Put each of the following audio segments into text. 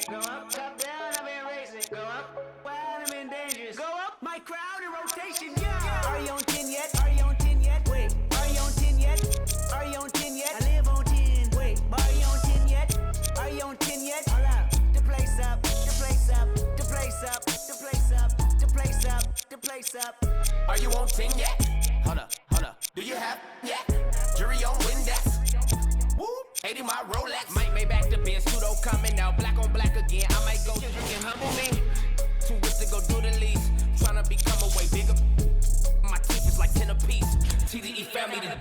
Go up, top down, I've been racing. Go up, wild, I'm in dangerous. Go up, my crowd in rotation, yeah. Are you on 10 yet? Are you on 10 yet? Wait, are you on 10 yet? Are you on 10 yet? I live on 10. Wait, are you on 10 yet? Are you on 10 yet? Hold up, the place up, the place up, the place up, the place up, the place up, the place up. Are you on 10 yet? Hold up, do you have yet? Jury on Windex. Woo, 80 my Rolex. Might make back the Benz, pseudo coming out, black on black again. I might go drinking humble me. Too rich to go do the least. Tryna become a way bigger. My teeth is like 10 apiece. TDE family to the A+.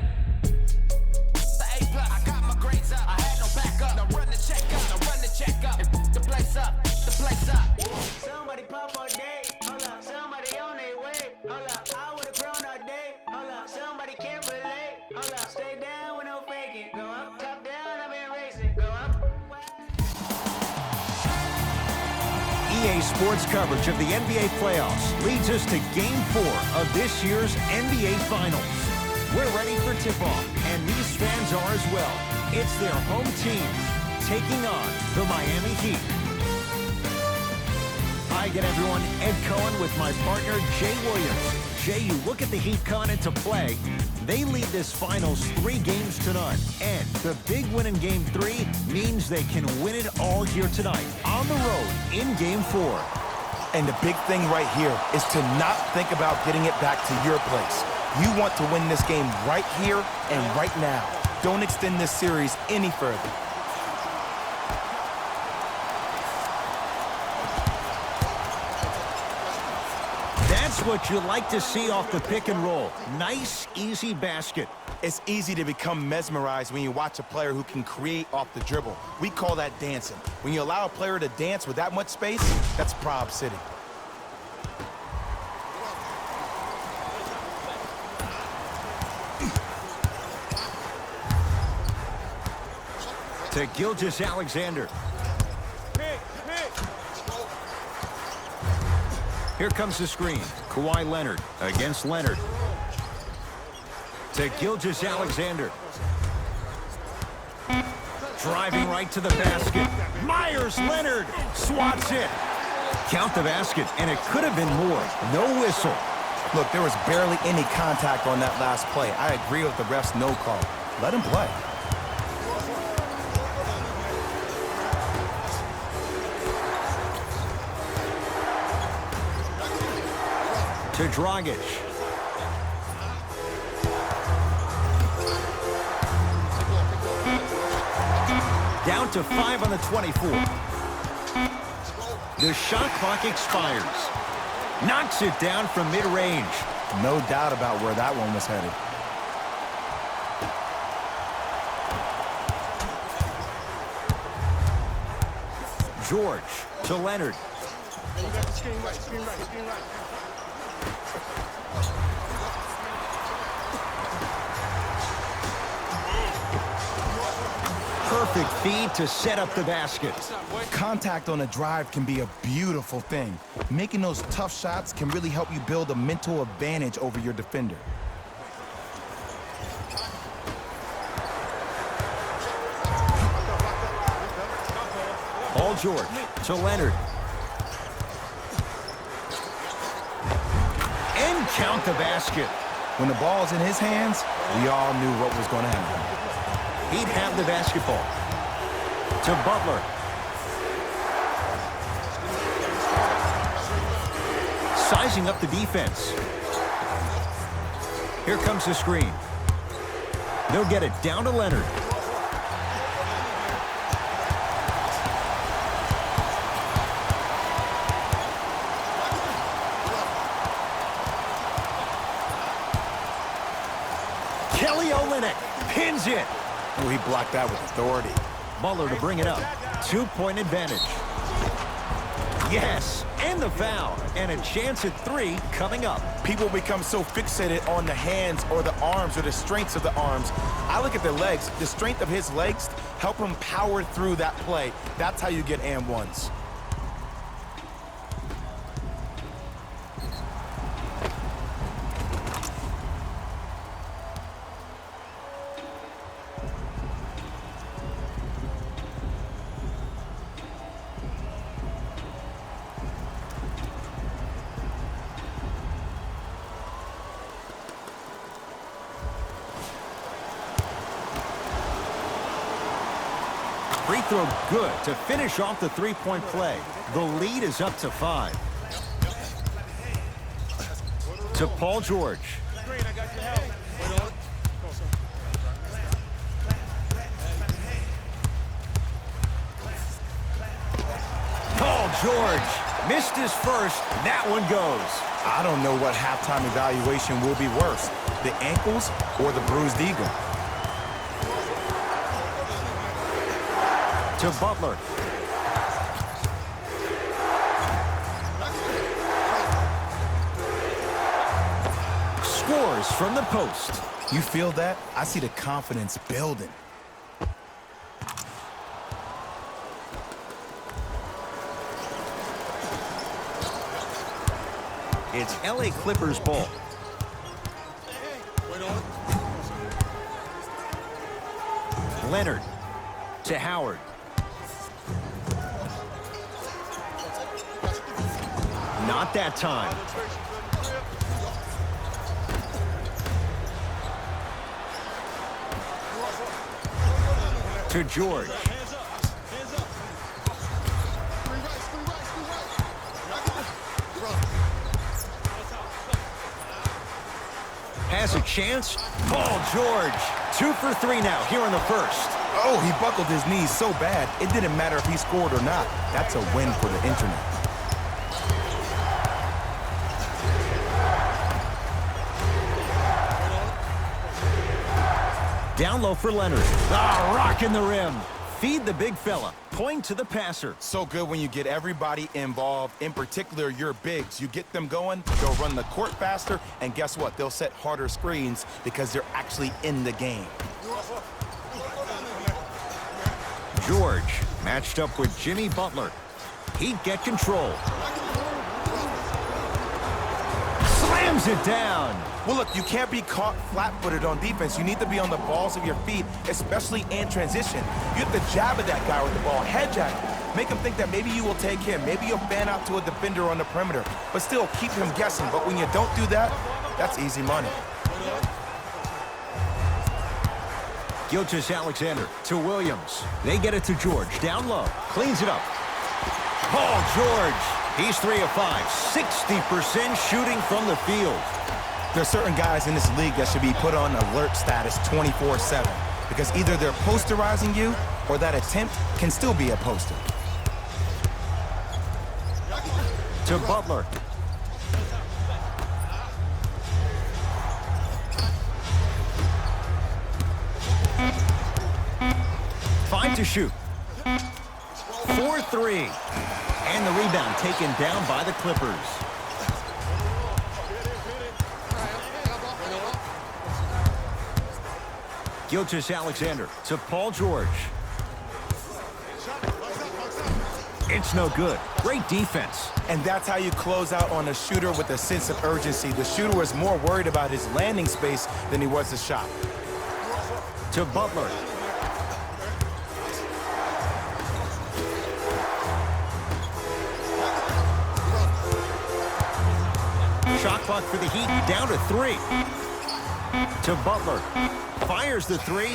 I got my grades up. I had no backup. Now run the check up. Now run the check up. The place up. The place up. Somebody pop all day. Hold up. Somebody on their way. Hold up. I would've grown all day. Hold up. Somebody can't relate. Hold up. Stay down with no faking. Go up, top down. I've been racing. Go up. EA Sports coverage of the NBA playoffs leads us to Game 4 of this year's NBA Finals. We're ready for tip-off, and these fans are as well. It's their home team taking on the Miami Heat. Hi again, everyone. Ed Cohen with my partner, Jay Williams. Jay, you look at the Heat coming into play. They lead this Finals 3 games to none. And the big win in Game 3 means they can win it all here tonight on the road in Game 4. And the big thing right here is to not think about getting it back to your place. You want to win this game right here and right now. Don't extend this series any further. That's what you like to see off the pick and roll. Nice, easy basket. It's easy to become mesmerized when you watch a player who can create off the dribble. We call that dancing. When you allow a player to dance with that much space, that's Prob City. To Gilgeous-Alexander. Here comes the screen. Kawhi Leonard against Leonard. To Gilgeous-Alexander. Driving right to the basket. Myers Leonard swats it. Count the basket, and it could have been more. No whistle. Look, there was barely any contact on that last play. I agree with the ref's no call. Let him play. To Dragic. Down to 5 on the 24. The shot clock expires. Knocks it down from mid-range. No doubt about where that one was headed. George to Leonard. Perfect feed to set up the basket. Contact on a drive can be a beautiful thing. Making those tough shots can really help you build a mental advantage over your defender. Paul George to Leonard. And count the basket. When the ball's in his hands, we all knew what was going to happen. He'd have the basketball. To Butler. Sizing up the defense. Here comes the screen. They'll get it down to Leonard. Kelly Olynyk pins it. Oh, he blocked that with authority. Butler to bring it up. 2-point advantage. Yes, and the foul. And a chance at 3 coming up. People become so fixated on the hands or the arms or the strengths of the arms. I look at the legs. The strength of his legs help him power through that play. That's how you get and ones. throw good to finish off the three-point play. The lead is up to 5. To Paul George. Paul George missed his first. That one goes. I don't know what halftime evaluation will be worse, the ankles or the bruised ego. To Butler. Scores from the post. You feel that? I see the confidence building. It's LA Clippers ball. Leonard to Howard. Not that time. To George. Has a chance. Paul George. 2 for 3 now here in the first. Oh, he buckled his knees so bad, it didn't matter if he scored or not. That's a win for the internet. Down low for Leonard. Ah, rocking the rim. Feed the big fella. Point to the passer. So good when you get everybody involved, in particular your bigs. You get them going, they'll run the court faster, and guess what? They'll set harder screens because they're actually in the game. George matched up with Jimmy Butler. He'd get control. Slams it down. Well, look, you can't be caught flat-footed on defense. You need to be on the balls of your feet, especially in transition. You have to jab at that guy with the ball, head jab. Make him think that maybe you will take him. Maybe you'll fan out to a defender on the perimeter, but still keep him guessing. But when you don't do that, that's easy money. Gilgeous-Alexander to Williams. They get it to George. Down low. Cleans it up. Paul George. He's 3 of 5. 60% shooting from the field. There's certain guys in this league that should be put on alert status 24/7 because either they're posterizing you or that attempt can still be a poster. To Butler. Five to shoot. 4-3. And the rebound taken down by the Clippers. Gilgeous-Alexander to Paul George. It's no good. Great defense. And that's how you close out on a shooter with a sense of urgency. The shooter was more worried about his landing space than he was his shot. To Butler. Shot clock for the Heat down to 3. To Butler. Fires the 3.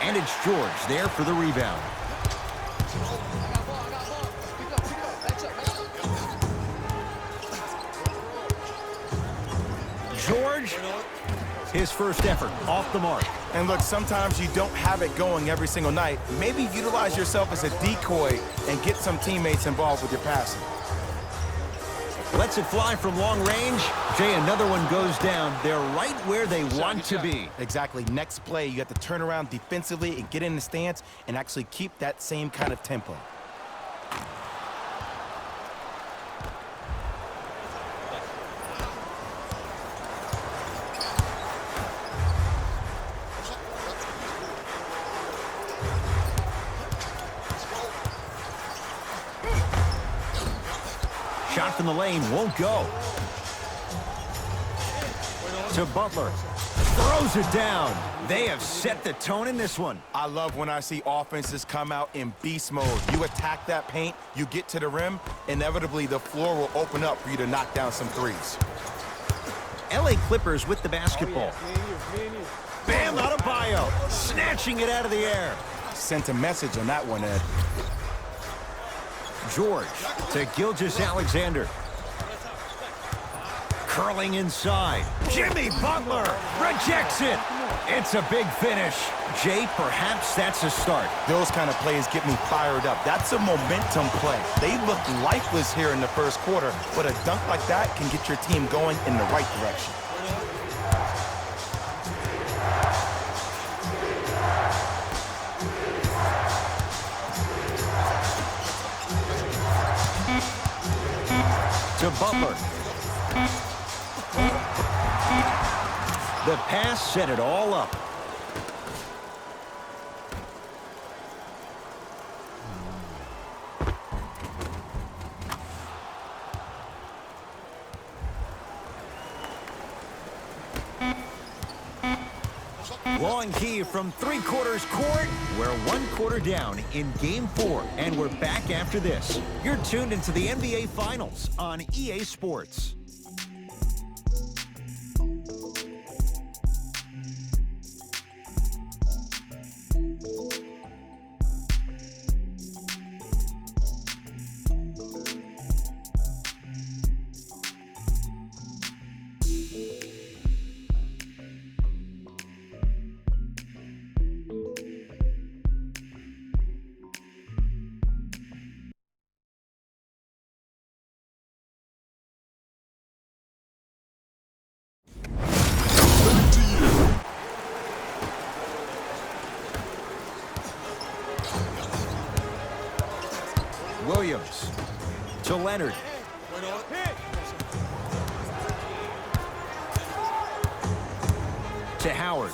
And it's George there for the rebound. George, his first effort off the mark. And look, sometimes you don't have it going every single night. Maybe utilize yourself as a decoy and get some teammates involved with your passing. Lets it fly from long range. Jay, another one goes down. They're right where they want to be. Exactly. Next play, you have to turn around defensively and get in the stance and actually keep that same kind of tempo. Shot from the lane won't go. To Butler. Throws it down. They have set the tone in this one. I love when I see offenses come out in beast mode. You attack that paint, you get to the rim, inevitably the floor will open up for you to knock down some threes. LA Clippers with the basketball. Bam Adebayo, snatching it out of the air. Sent a message on that one, Ed. George to Gilgeous-Alexander. Curling inside. Jimmy Butler rejects it. It's a big finish. Jay, perhaps that's a start. Those kind of plays get me fired up. That's a momentum play. They looked lifeless here in the first quarter, but a dunk like that can get your team going in the right direction. To Butler. The pass set it all up. Long key from three-quarters court. We're 1 quarter down in Game 4, and we're back after this. You're tuned into the NBA Finals on EA Sports. Williams to Leonard. To Howard.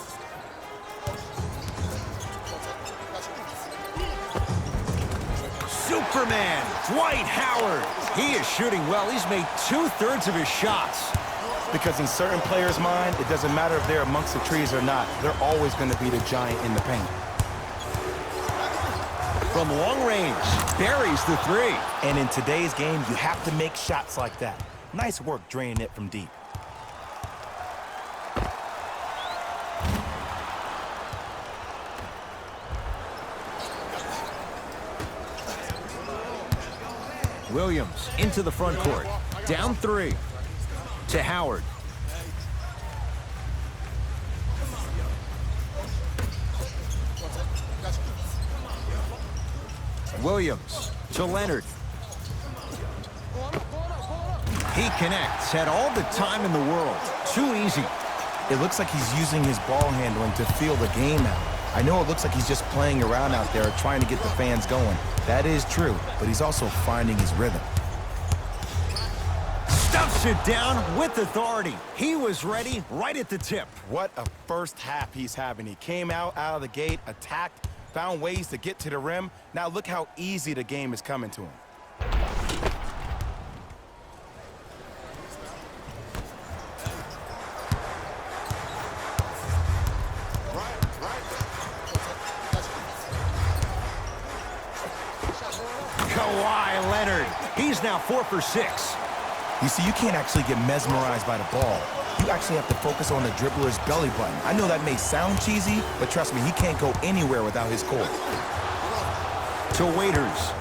Superman, Dwight Howard. He is shooting well. He's made 2/3 of his shots. Because in certain players' mind, it doesn't matter if they're amongst the trees or not. They're always going to be the giant in the paint. From long range, buries the three. And in today's game, you have to make shots like that. Nice work draining it from deep. Williams into the front court. Down 3. To Howard. Williams to Leonard. He connects. Had all the time in the world. Too easy. It looks like he's using his ball handling to feel the game out. I know it looks like he's just playing around out there trying to get the fans going. That is true, but he's also finding his rhythm. Stuffs it down with authority. He was ready right at the tip. What a first half he's having. He came out of the gate, attacked, found ways to get to the rim. Now look how easy the game is coming to him. Kawhi Leonard. He's now 4 for 6. You see, you can't actually get mesmerized by the ball. You actually have to focus on the dribbler's belly button. I know that may sound cheesy, but trust me, he can't go anywhere without his core. To Waiters.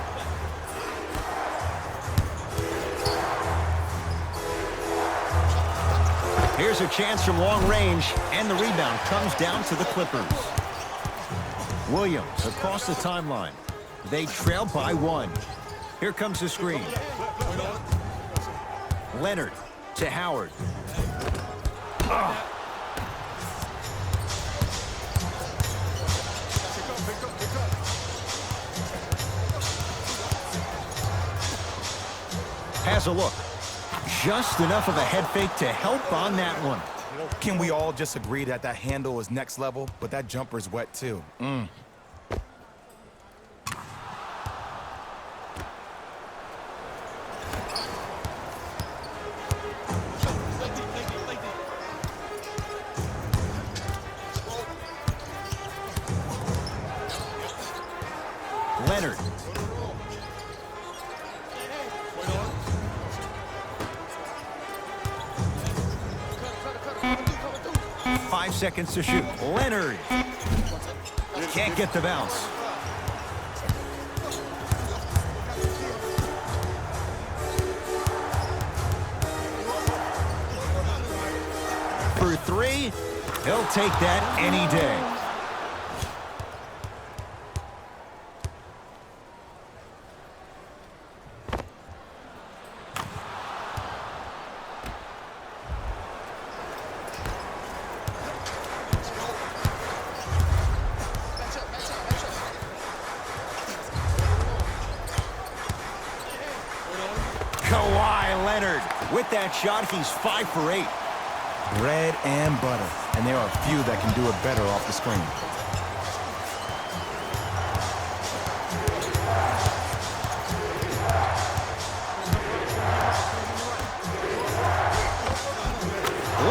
Here's a chance from long range, and the rebound comes down to the Clippers. Williams across the timeline. They trail by 1. Here comes the screen. Leonard to Howard. Has a look. Just enough of a head fake to help on that one. Can we all just agree that that handle is next level, but that jumper's wet too? Leonard. Five seconds to shoot. Leonard. Can't get the bounce. for three. He'll take that any day. Kawhi Leonard. With that shot, he's 5 for 8. Bread and butter. And there are a few that can do it better off the screen.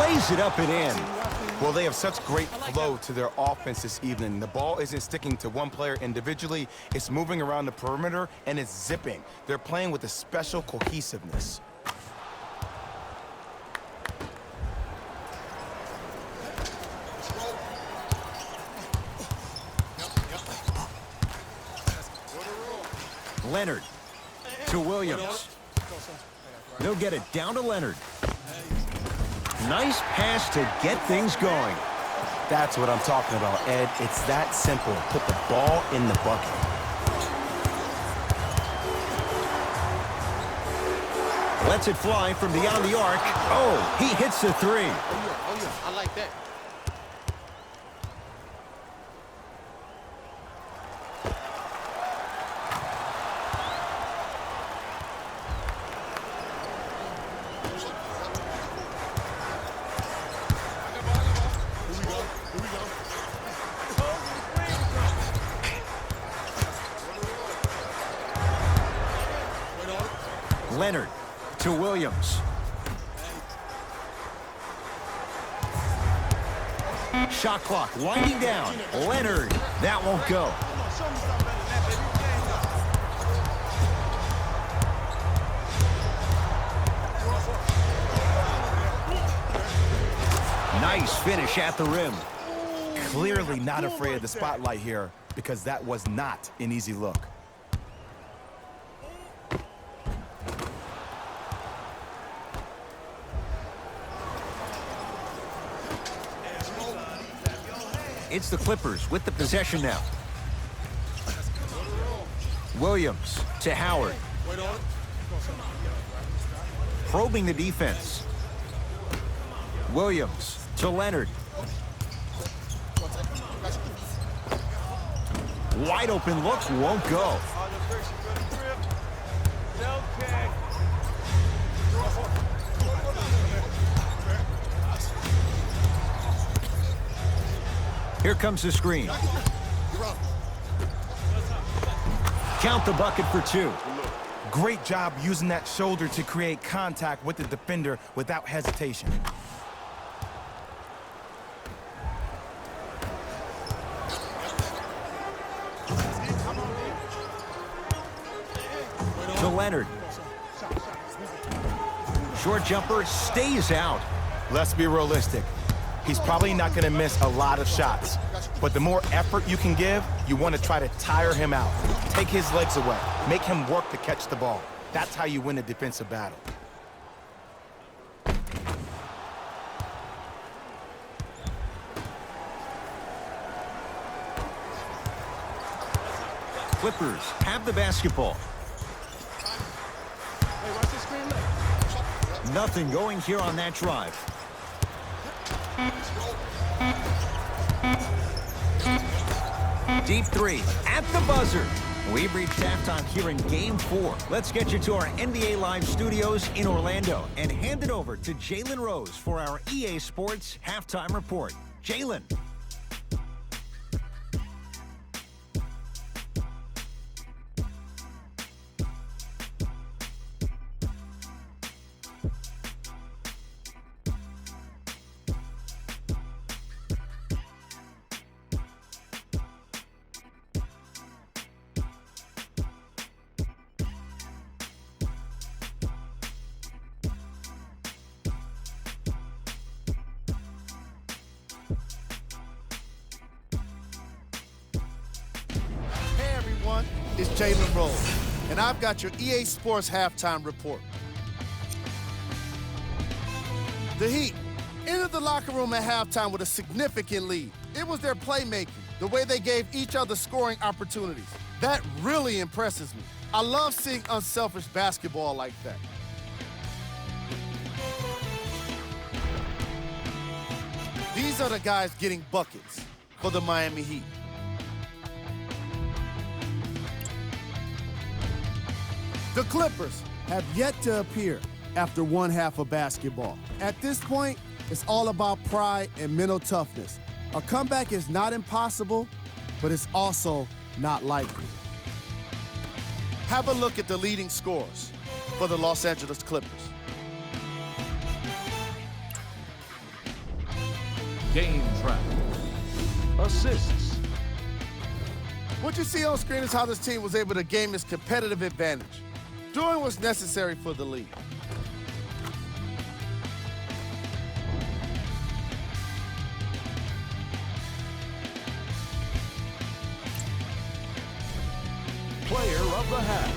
Lays it up and in. Well, they have such great flow to their offense this evening. The ball isn't sticking to one player individually. It's moving around the perimeter, and it's zipping. They're playing with a special cohesiveness. Leonard to Williams. They'll get it down to Leonard. Nice pass to get things going. That's what I'm talking about, Ed. It's that simple. Put the ball in the bucket. Lets it fly from beyond the arc. Oh, he hits the three. Oh, yeah. I like that. Leonard to Williams. Shot clock winding down. Leonard, that won't go. Nice finish at the rim. Clearly not afraid of the spotlight here because that was not an easy look. It's the Clippers with the possession now. Williams to Howard. Probing the defense. Williams to Leonard. Wide open look, won't go. Here comes the screen. Count the bucket for 2. Great job using that shoulder to create contact with the defender without hesitation. To Leonard. Short jumper stays out. Let's be realistic. He's probably not going to miss a lot of shots. But the more effort you can give, you want to try to tire him out. Take his legs away. Make him work to catch the ball. That's how you win a defensive battle. Clippers have the basketball. Nothing going here on that drive. Deep 3 at the buzzer. We've reached halftime here in Game 4. Let's get you to our NBA Live studios in Orlando and hand it over to Jalen Rose for our EA Sports Halftime Report. Jalen. It's Jalen Rose, and I've got your EA Sports Halftime Report. The Heat entered the locker room at halftime with a significant lead. It was their playmaking, the way they gave each other scoring opportunities. That really impresses me. I love seeing unselfish basketball like that. These are the guys getting buckets for the Miami Heat. The Clippers have yet to appear after one half of basketball. At this point, it's all about pride and mental toughness. A comeback is not impossible, but it's also not likely. Have a look at the leading scorers for the Los Angeles Clippers. Game track. Assists. What you see on screen is how this team was able to gain its competitive advantage, doing what's necessary for the league. Player of the half.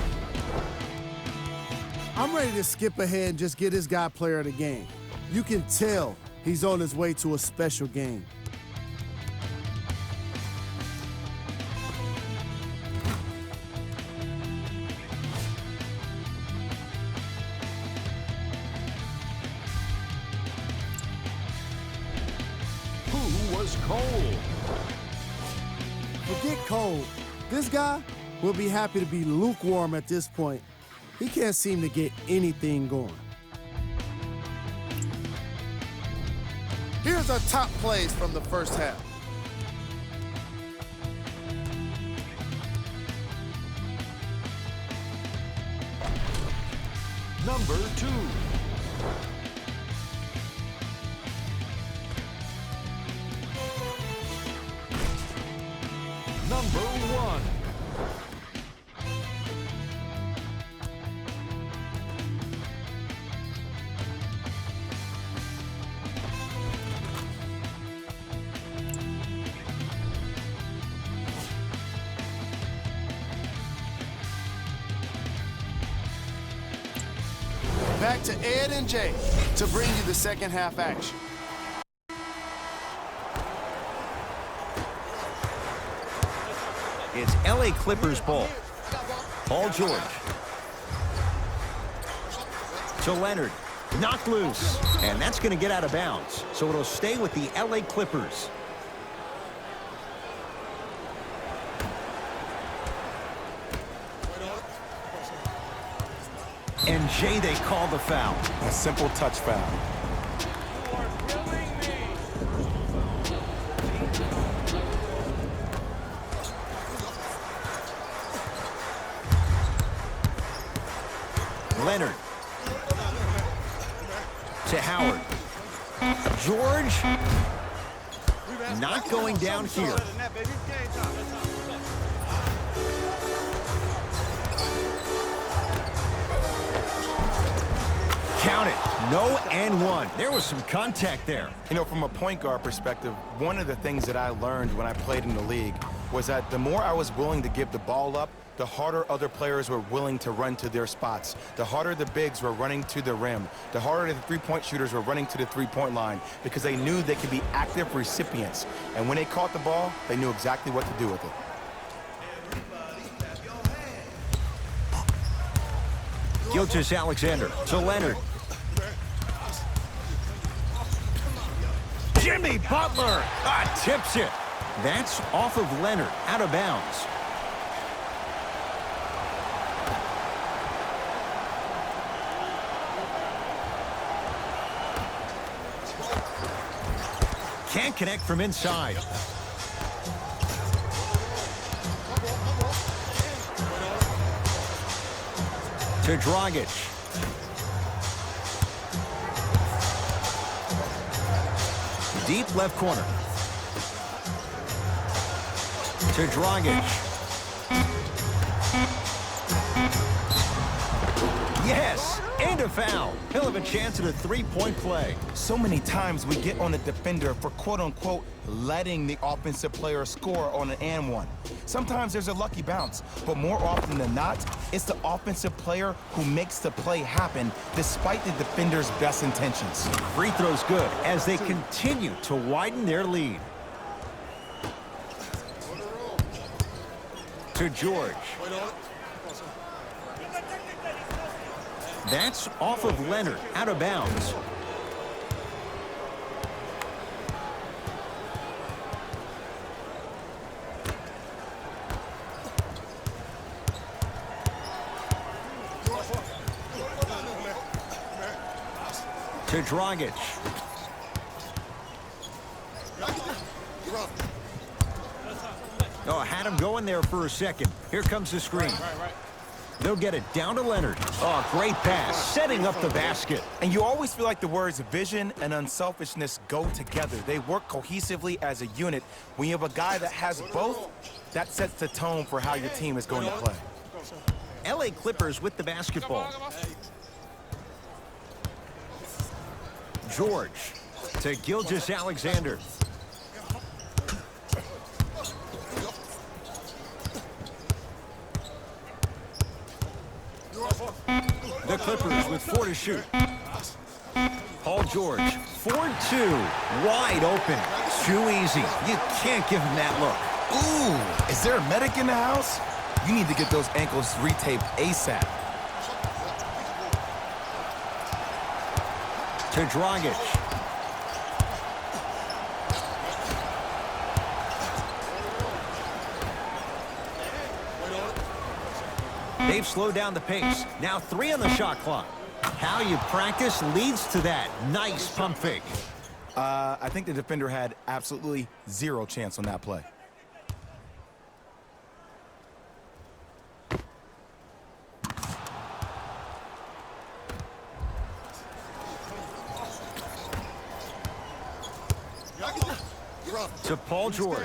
I'm ready to skip ahead and just get this guy player of the game. You can tell he's on his way to a special game. Who was cold? Forget cold. This guy will be happy to be lukewarm at this point. He can't seem to get anything going. Here's our top plays from the first half. Number 2. Number 1. Back to Ed and Jay to bring you the second half action. It's LA Clippers ball. Paul George. To Leonard. Knocked loose. And that's going to get out of bounds. So it'll stay with the LA Clippers. And Jay, they call the foul. A simple touch foul. Leonard. To Howard. George. Not going down here. Count it. No and one. There was some contact there. You know, from a point guard perspective, one of the things that I learned when I played in the league was that the more I was willing to give the ball up, the harder other players were willing to run to their spots. The harder the bigs were running to the rim. The harder the three-point shooters were running to the three-point line because they knew they could be active recipients. And when they caught the ball, they knew exactly what to do with it. Gilgeous-Alexander to Leonard. Jimmy Butler tips it. That's off of Leonard, out of bounds. Can't connect from inside. To Dragic. Deep left corner. To Dragic. Yes, and a foul. He'll have a chance at a three-point play. So many times we get on the defender for quote-unquote letting the offensive player score on an and one. Sometimes there's a lucky bounce, but more often than not, it's the offensive player who makes the play happen despite the defender's best intentions. Free throw's good as they continue to widen their lead. To George. That's off of Leonard, out of bounds. To Dragic. Oh, had him going there for a second. Here comes the screen. They'll get it down to Leonard. Oh, great pass, setting up the basket. And you always feel like the words vision and unselfishness go together. They work cohesively as a unit. When you have a guy that has both, that sets the tone for how your team is going to play. LA Clippers with the basketball. George to Gilgeous-Alexander. The Clippers with 4 to shoot. Paul George, 4-2, wide open. Too easy. You can't give him that look. Ooh, is there a medic in the house? You need to get those ankles retaped ASAP. To Dragic. They've slowed down the pace. Now 3 on the shot clock. How you practice leads to that. Nice pump fake. I think the defender had absolutely zero chance on that play. To Paul George.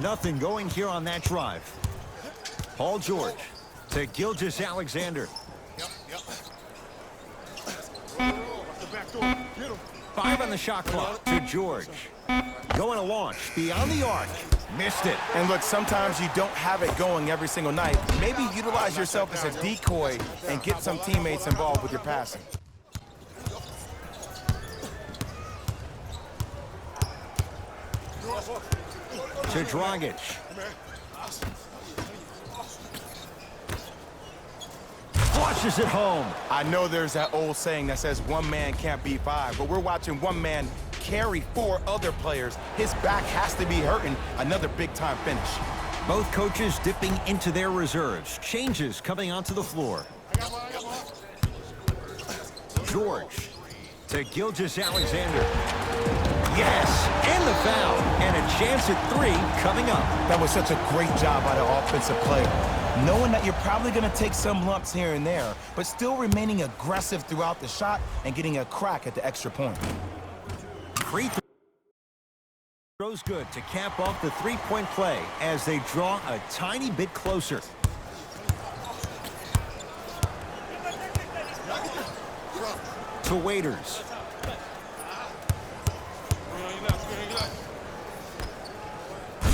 Nothing going here on that drive. Paul George to Gilgeous-Alexander. 5 on the shot clock to George. Going to launch beyond the arc. Missed it. And look, sometimes you don't have it going every single night. Maybe utilize yourself as a decoy and get some teammates involved with your passing. To Dragic. Flushes it home. I know there's that old saying that says one man can't beat 5, but we're watching one man carry 4 other players. His back has to be hurting. Another big-time finish. Both coaches dipping into their reserves. Changes coming onto the floor. George to Gilgeous-Alexander. Yes, and the foul. And a chance at 3 coming up. That was such a great job by the offensive player. Knowing that you're probably going to take some lumps here and there, but still remaining aggressive throughout the shot and getting a crack at the extra point. Free throws good to cap off the three-point play as they draw a tiny bit closer. To Waiters.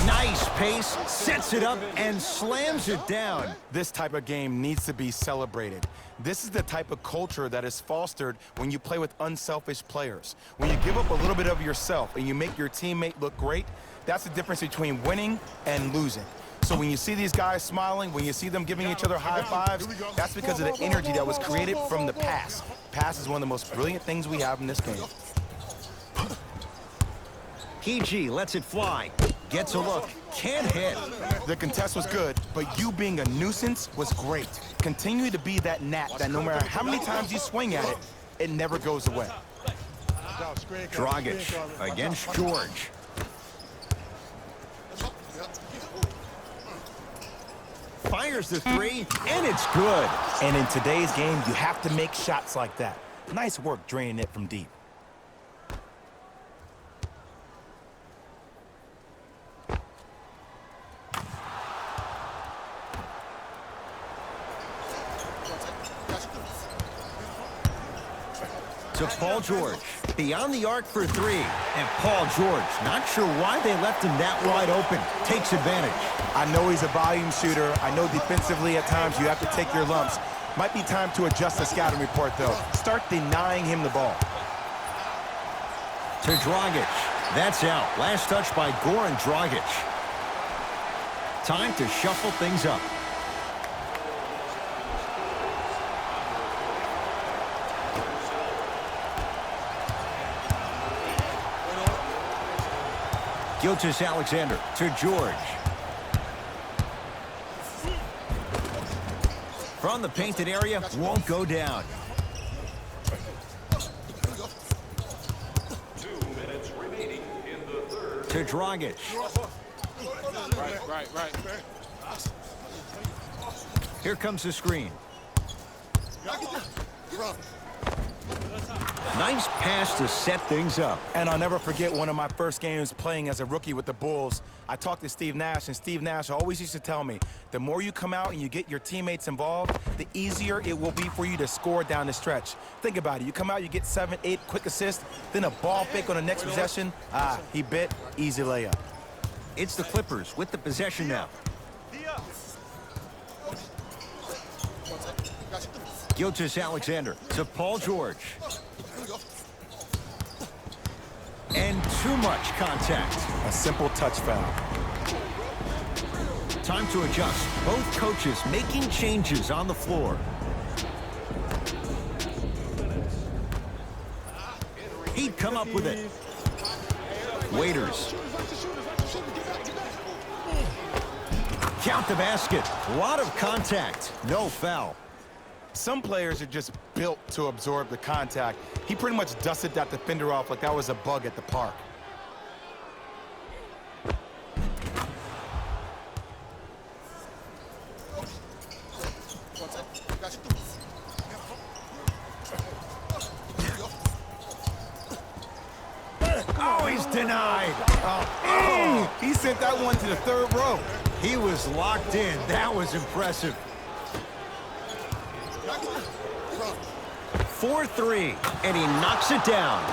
Nice pace, sets it up, and slams it down. This type of game needs to be celebrated. This is the type of culture that is fostered when you play with unselfish players. When you give up a little bit of yourself and you make your teammate look great, that's the difference between winning and losing. So when you see these guys smiling, when you see them giving each other high fives, that's because of the energy that was created from the pass. Pass is one of the most brilliant things we have in this game. PG lets it fly. Gets a look. Can't hit. The contest was good, but you being a nuisance was great. Continue to be that gnat that no matter how many times you swing at it, it never goes away. Dragic against George. Fires the 3, and it's good. And in today's game, you have to make shots like that. Nice work draining it from deep. to Paul George. Beyond the arc for three. And Paul George, not sure why they left him that wide open. Takes advantage. I know he's a volume shooter. I know defensively at times you have to take your lumps. Might be time to adjust the scouting report, though. Start denying him the ball. To Dragic. That's out. Last touch by Goran Dragic. Time to shuffle things up. Gilgeous-Alexander to George. From the painted area, won't go down. 2 minutes remaining in the third. To Dragic. Right. Here comes the screen. Nice pass to set things up. And I'll never forget one of my first games playing as a rookie with the Bulls. I talked to Steve Nash, and Steve Nash always used to tell me, the more you come out and you get your teammates involved, the easier it will be for you to score down the stretch. Think about it. You come out, you get 7, 8 quick assists, then a ball fake on the next possession. He bit, easy layup. It's the Clippers with the possession now. Gilgeous-Alexander to Paul George. And too much contact. A simple touch foul. Time to adjust. Both coaches making changes on the floor. He'd come up with it. Waiters. Count the basket. A lot of contact. No foul. Some players are just built to absorb the contact. He pretty much dusted that defender off like that was a bug at the park. Oh, he's denied. He sent that one to the third row. He was locked in. That was impressive. 4-3, and he knocks it down.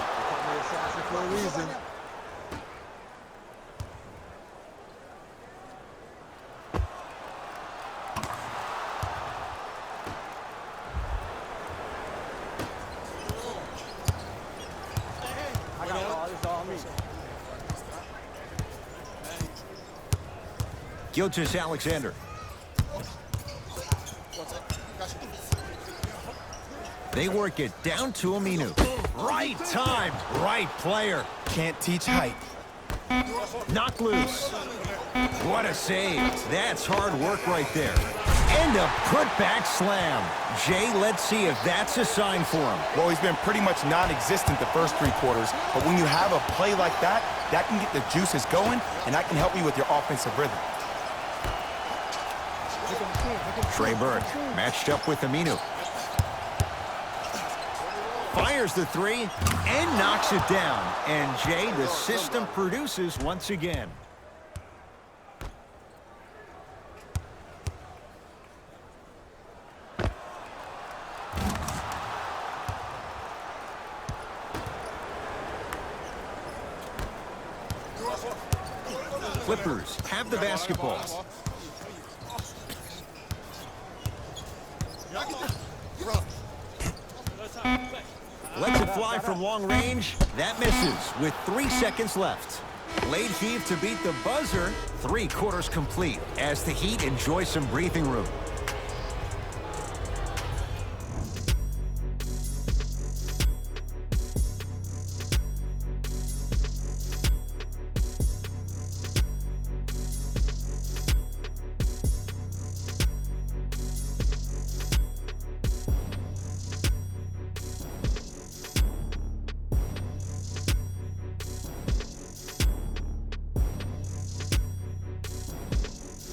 Gilgeous-Alexander. They work it down to Aminu. Right time, right player. Can't teach height. Knock loose. What a save. That's hard work right there. And a put-back slam. Jay, let's see if that's a sign for him. Well, he's been pretty much non-existent the first 3 quarters, but when you have a play like that, that can get the juices going, and that can help you with your offensive rhythm. Trey Burke matched up with Aminu. Fires the 3 and knocks it down. And Jay, the system produces once again. Clippers have the basketball. Lets it fly from long range. That misses with 3 seconds left. Late heave to beat the buzzer. 3 quarters complete as the Heat enjoy some breathing room.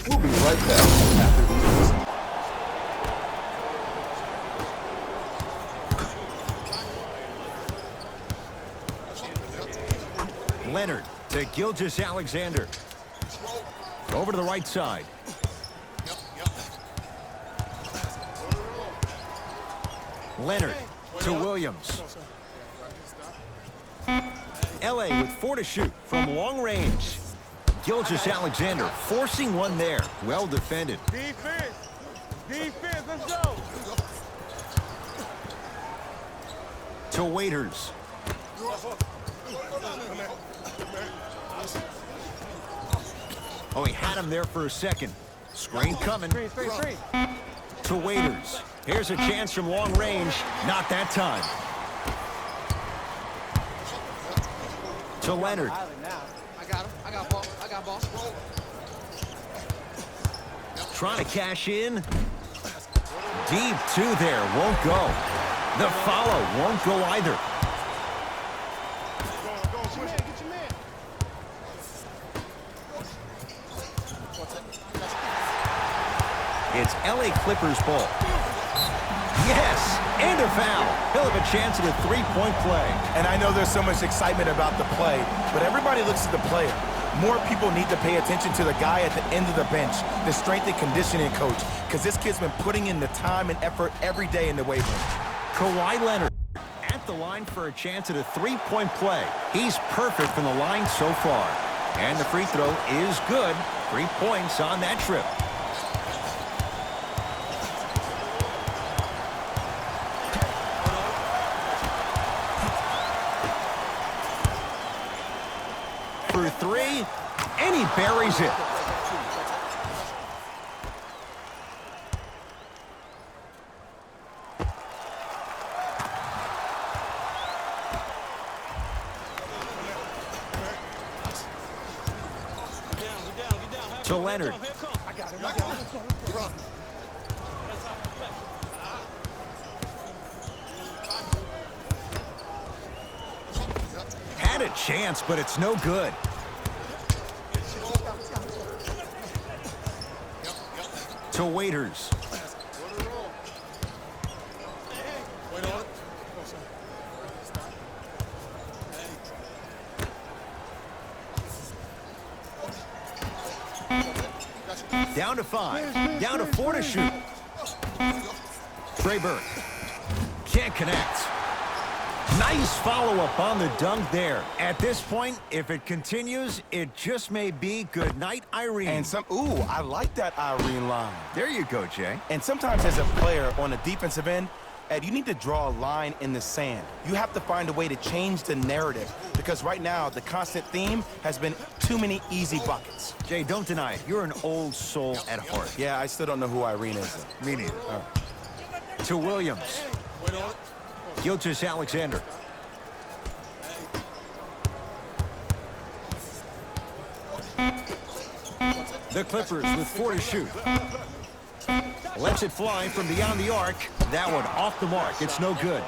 We'll be right back after these. Leonard to Gilgeous-Alexander. Over to the right side. Leonard to Williams. LA with 4 to shoot from long range. Gilgeous-Alexander forcing one there. Well defended. Defense. Defense, let's go. To Waiters. Oh, he had him there for a second. Screen coming. Screen. To Waiters. Here's a chance from long range. Not that time. To Leonard. I got him. I got ball. Trying to cash in. Deep 2 there. Won't go. The follow won't go either. Get your man. It's LA Clippers ball. Yes, and a foul. He'll have a chance at a 3-point play. And I know there's so much excitement about the play, but everybody looks at the player. More people need to pay attention to the guy at the end of the bench, the strength and conditioning coach, because this kid's been putting in the time and effort every day in the weight room. Kawhi Leonard at the line for a chance at a 3-point play. He's perfect from the line so far. And the free throw is good. 3 points on that trip. For 3, and he buries it. To Leonard. I got him. Had a chance, but it's no good. To Waiters. Down to 5. Down to 4 to shoot. Trey Burke. Can't connect. Nice follow-up on the dunk there. At this point, if it continues, it just may be good night, Irene. And I like that Irene line. There you go, Jay. And sometimes as a player on the defensive end, Ed, you need to draw a line in the sand. You have to find a way to change the narrative, because right now the constant theme has been too many easy buckets. Jay, don't deny it. You're an old soul at heart. Yeah, I still don't know who Irene is. Me neither. To Williams. Gilgeous-Alexander. The Clippers with 4 to shoot. Lets it fly from beyond the arc. That one off the mark. It's no good.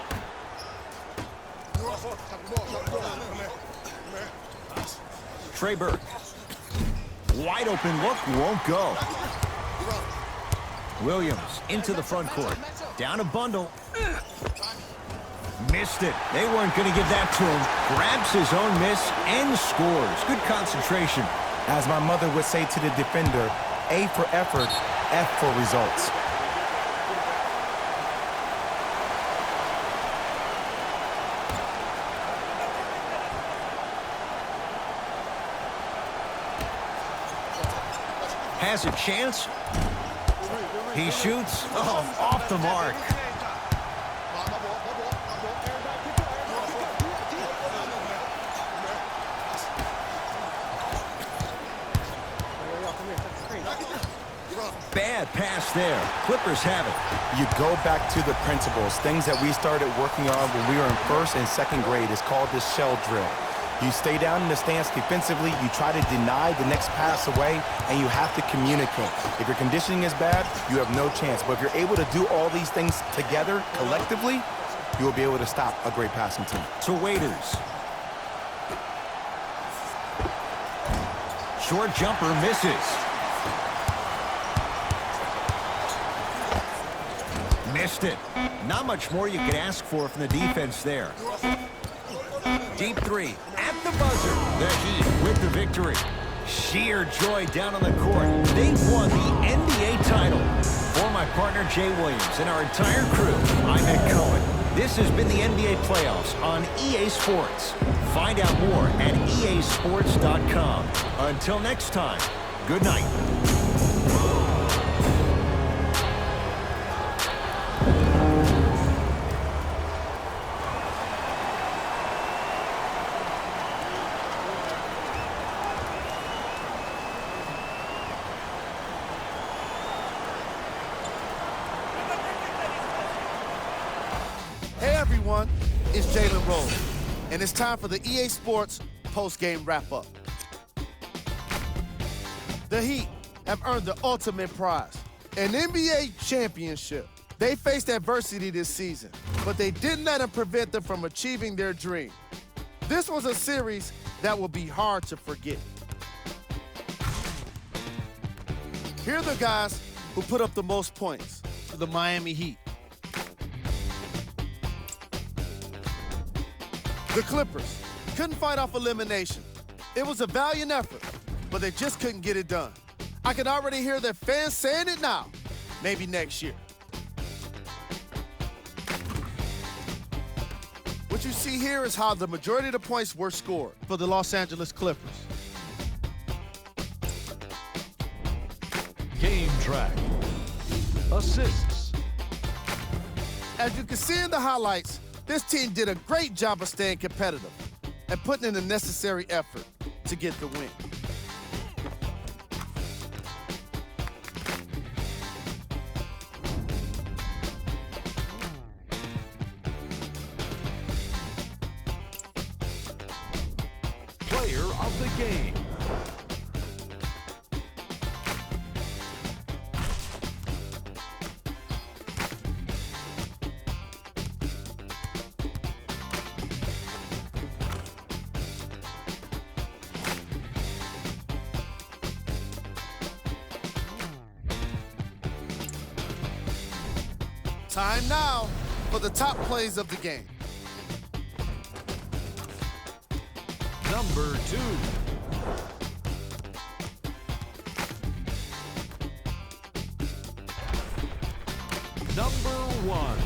Trey Burke. Wide open look. Won't go. Williams into the front court. Down a bundle. Missed it. They weren't going to give that to him. Grabs his own miss and scores. Good concentration. As my mother would say to the defender, A for effort, F for results. Has a chance. He shoots. Oh, off the mark. Bad pass there. Clippers have it. You go back to the principles, things that we started working on when we were in 1st and 2nd grade. It's called the shell drill. You stay down in the stance defensively, you try to deny the next pass away, and you have to communicate. If your conditioning is bad, you have no chance. But if you're able to do all these things together, collectively, you will be able to stop a great passing team. To Waiters. Short jumper misses. Missed it. Not much more you could ask for from the defense there. Deep 3 at the buzzer. The Heat with the victory. Sheer joy down on the court. They've won the NBA title. For my partner Jay Williams and our entire crew, I'm Ed Cohen. This has been the NBA playoffs on EA Sports. Find out more at easports.com. Until next time, good night. Hey everyone, it's Jalen Rose, and it's time for the EA Sports post-game wrap-up. The Heat have earned the ultimate prize, an NBA championship. They faced adversity this season, but they didn't let it prevent them from achieving their dream. This was a series that will be hard to forget. Here are the guys who put up the most points for the Miami Heat. The Clippers couldn't fight off elimination. It was a valiant effort, but they just couldn't get it done. I can already hear their fans saying it now. Maybe next year. What you see here is how the majority of the points were scored for the Los Angeles Clippers. Game track. Assists. As you can see in the highlights, this team did a great job of staying competitive and putting in the necessary effort to get the win. Player of the game. Time now for the top plays of the game. Number 2. Number 1.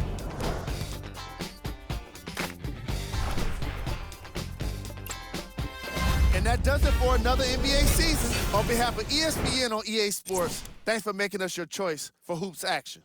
And that does it for another NBA season. On behalf of ESPN on EA Sports, thanks for making us your choice for hoops action.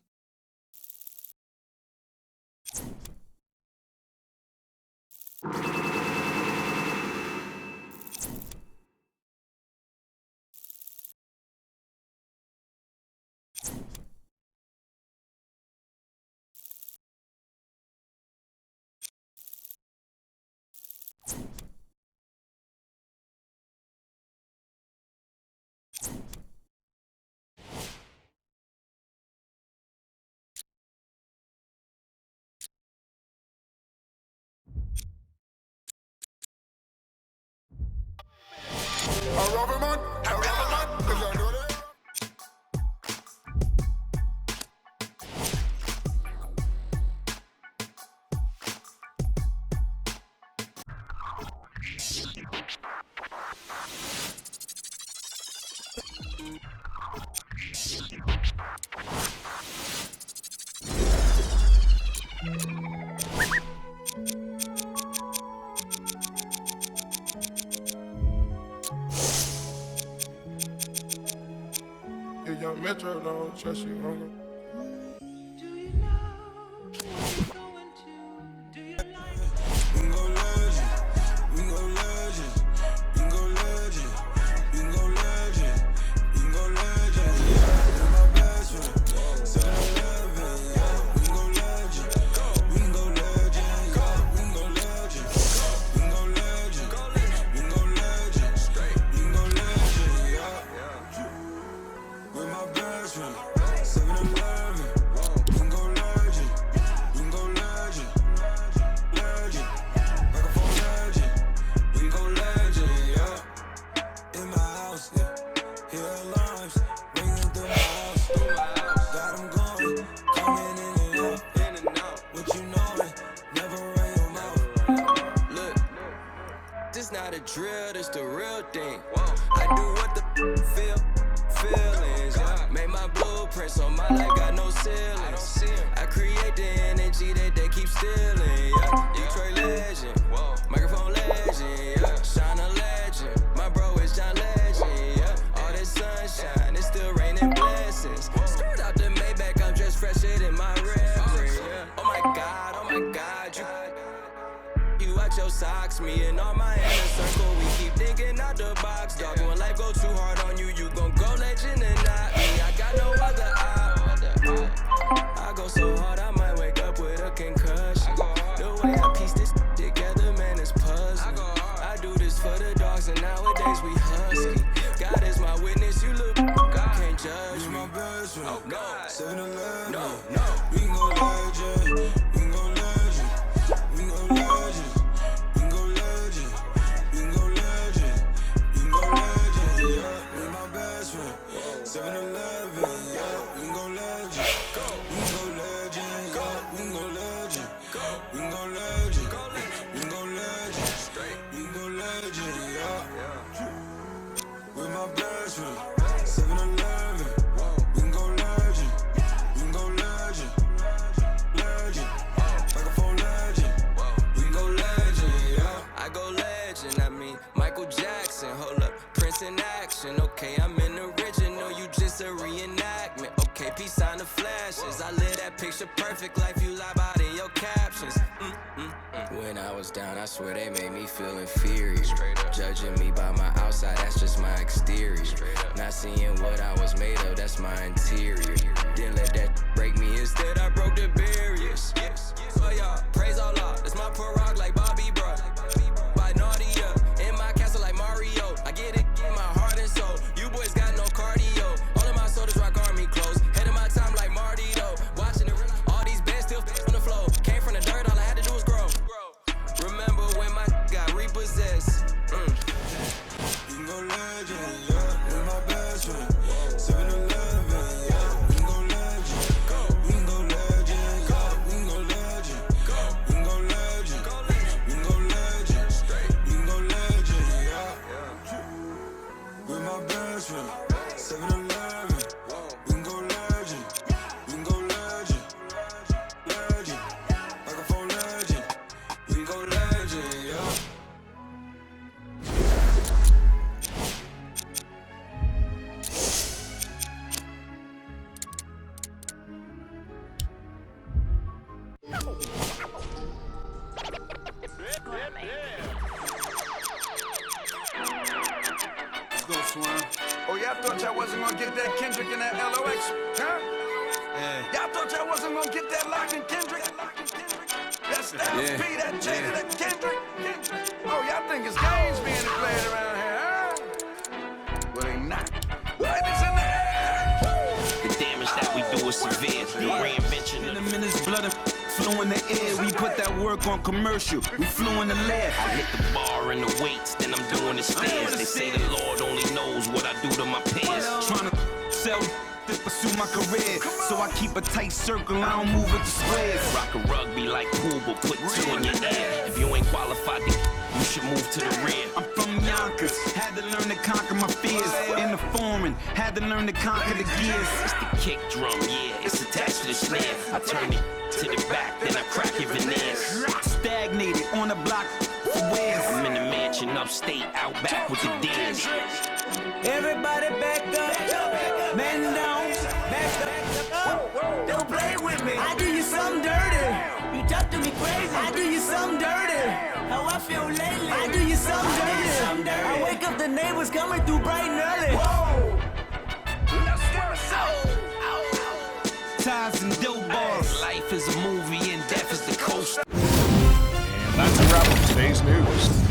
Young Metro don't trust you, homie. Not a drill, this the real thing. I do what the feelings. Made my blueprints on my life, got no ceilings. I create the energy that they keep stealing. essence. Skirt out the Maybach, I'm just fresher than my reverend. Oh my God, you out your socks, me and all my inner circle. We keep thinking out the box, dog. When life go too hard on you, you gon' go legend and not me. I got no other eye. I go so hard, I might wake up with a concussion. The way I piece this together, man, it's puzzling. I do this for the dogs, and nowadays we husky. God is my witness, you look, God can't judge me. Oh, God. 7-Eleven. No. We go legend. We go legend. We go legend. We go legend. We go legend. We go legend. Yeah, we my best friend. 7-Eleven. Yeah, we go legend. We go legend. Yeah, we go legend. We go legend. We go legend. We go legend. Yeah. With my best friend. 7-Eleven. We can go legend. We can go legend. Legend. Like a phone legend. We can go legend, yeah. I go legend, I mean Michael Jackson. Hold up, Prince in action. Okay, I'm an original, you just a reenactment. Okay, peace on the flashes. I live that picture perfect life, you lie about in your captions. When I was down, I swear they made me feel inferior. Judging me by my outside, that's just my exterior. Not seeing what I was made of, that's my interior. Didn't let that break me, instead I broke the barriers. Oh y'all, praise Allah, that's my parag like Bobby Bro. By Nadia, in my castle like Mario. I get it in my heart and soul. You boys got no cardio. All of my soldiers rock army clothes. Head of my time like Marty though. Watching it, all these beds still on the floor. Came from the dirt, all I had to do was grow. Remember when my got repossessed? We can go legend, yeah, with my best friend. 7-Eleven, yeah, we can go legend. We can go legend, yeah, we can go legend. We can go legend, we can go legend. We can go legend, yeah. With my best friend. 7-Eleven, we can go legend. We can go legend. Legend, like a phone legend. We can go legend, yeah. Let's go, Swan. Oh, y'all thought y'all wasn't gonna get that Kendrick and that LOX, huh? Yeah. Y'all thought y'all wasn't gonna get that Lock and Kendrick? That Styles P, that Jada, that Kendrick? Oh, y'all think it's games being played around here, huh? Well, they not. Ladies in the air! The damage that we do is severe. The reinvention In a minute's blood and flew in the air. We put that work on commercial. We flew in the lab. I hit the bar and the weights, then I'm doing the stairs. They say the Lord only knows what I do to my peers. Trying to sell to pursue my career. So I keep a tight circle, I don't move with the squares. Rock a rugby like pool, but put two in your ear. If you ain't qualified, then you should move to the rear. I'm from Yonkers, had to learn to conquer my fears. In the foreign, had to learn to conquer the gears. It's the kick drum, yeah, it's attached to the snare. I turn it to the back, then I crack your veneers. Stagnated on the block for years. I'm in the mansion upstate, out back with the D's. Everybody back up, man down, back up. Don't play with me. I do you something dirty. You talk to me crazy. I do you something dirty. How I feel lately. I do you something dirty. I wake up the neighbors coming through bright and early. Whoa. Ties and dope bars. Life is a movie and death is the coast. And that's a wrap of today's news.